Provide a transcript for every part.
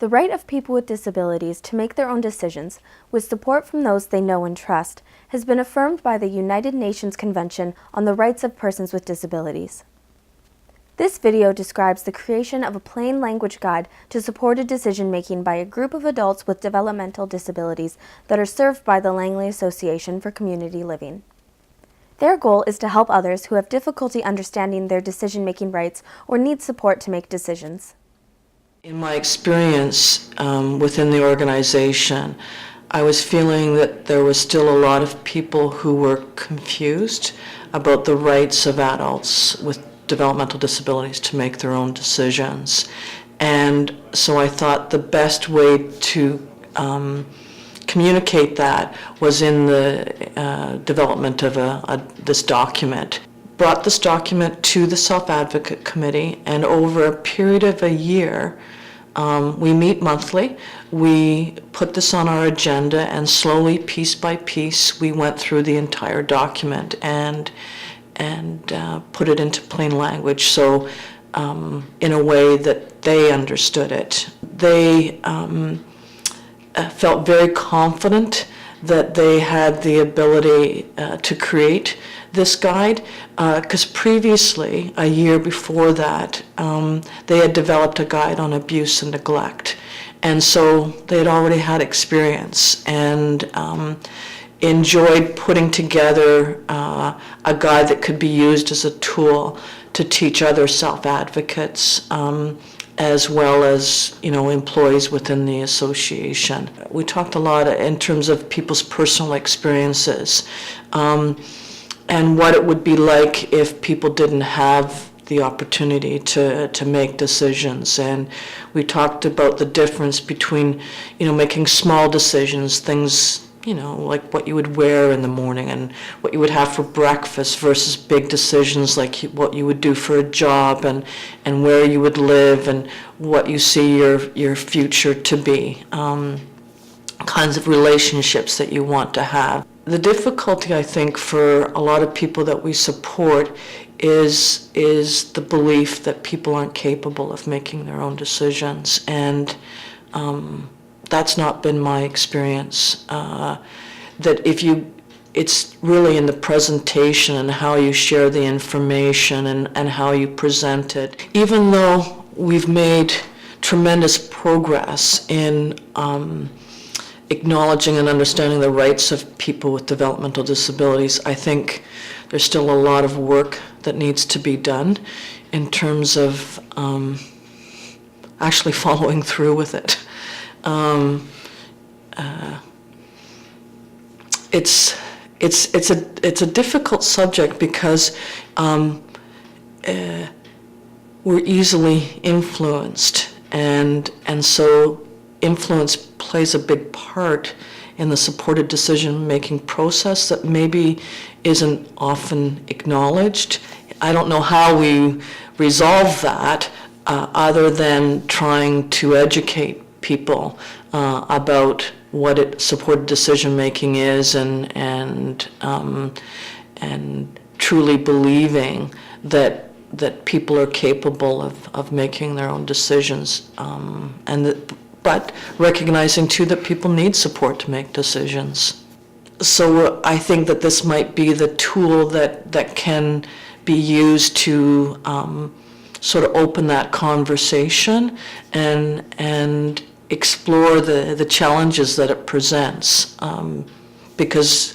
The right of people with disabilities to make their own decisions, with support from those they know and trust, has been affirmed by the United Nations Convention on the Rights of Persons with Disabilities. This video describes the creation of a plain language guide to supported decision-making by a group of adults with developmental disabilities that are served by the Langley Association for Community Living. Their goal is to help others who have difficulty understanding their decision-making rights or need support to make decisions. In my experience within the organization, I was feeling that there was still a lot of people who were confused about the rights of adults with developmental disabilities to make their own decisions. And so I thought the best way to communicate that was in the development of this document. Brought this document to the Self-Advocate Committee, and over a period of a year, we meet monthly, we put this on our agenda, and slowly, piece by piece, we went through the entire document and put it into plain language, so in a way that they understood it. They felt very confident that they had the ability to create this guide, because previously, a year before that, they had developed a guide on abuse and neglect. And so they had already had experience and enjoyed putting together a guide that could be used as a tool to teach other self-advocates, as well as, employees within the association. We talked a lot in terms of people's personal experiences, and what it would be like if people didn't have the opportunity to make decisions. And we talked about the difference between, making small decisions, things, like what you would wear in the morning and what you would have for breakfast, versus big decisions like what you would do for a job and where you would live and what you see your future to be, kinds of relationships that you want to have. The difficulty, I think, for a lot of people that we support is the belief that people aren't capable of making their own decisions, and that's not been my experience. That it's really in the presentation and how you share the information and how you present it. Even though we've made tremendous progress in acknowledging and understanding the rights of people with developmental disabilities, I think there's still a lot of work that needs to be done in terms of actually following through with it. It's a difficult subject because we're easily influenced, and so influence plays a big part in the supported decision-making process that maybe isn't often acknowledged. I don't know how we resolve that other than trying to educate people about what supported decision-making is, and truly believing that people are capable of making their own decisions, but recognizing too that people need support to make decisions. So I think that this might be the tool that can be used to sort of open that conversation and explore the challenges that it presents. Because,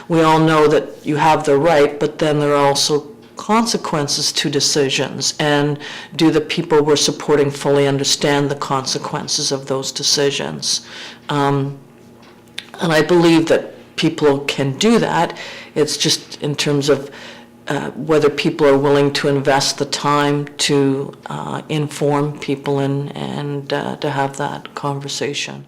we all know that you have the right, but then there are also consequences to decisions, and do the people we're supporting fully understand the consequences of those decisions? And I believe that people can do that. It's just in terms of whether people are willing to invest the time to inform people and to have that conversation.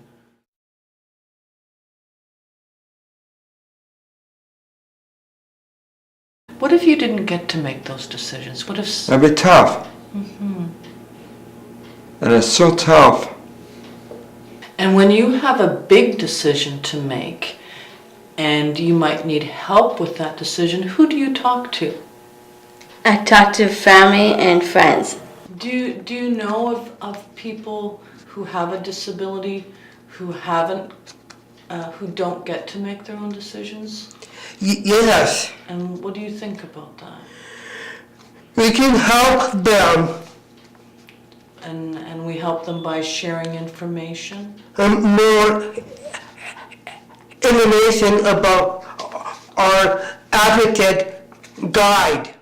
What if you didn't get to make those decisions? What if... That'd be tough. Mm-hmm. And it's so tough. And when you have a big decision to make, and you might need help with that decision, who do you talk to? I talk to family and friends. Do you know of people who have a disability, who haven't, who don't get to make their own decisions? Yes, And what do you think about that? we can help them And we help them by sharing information? more information about our advocate guide.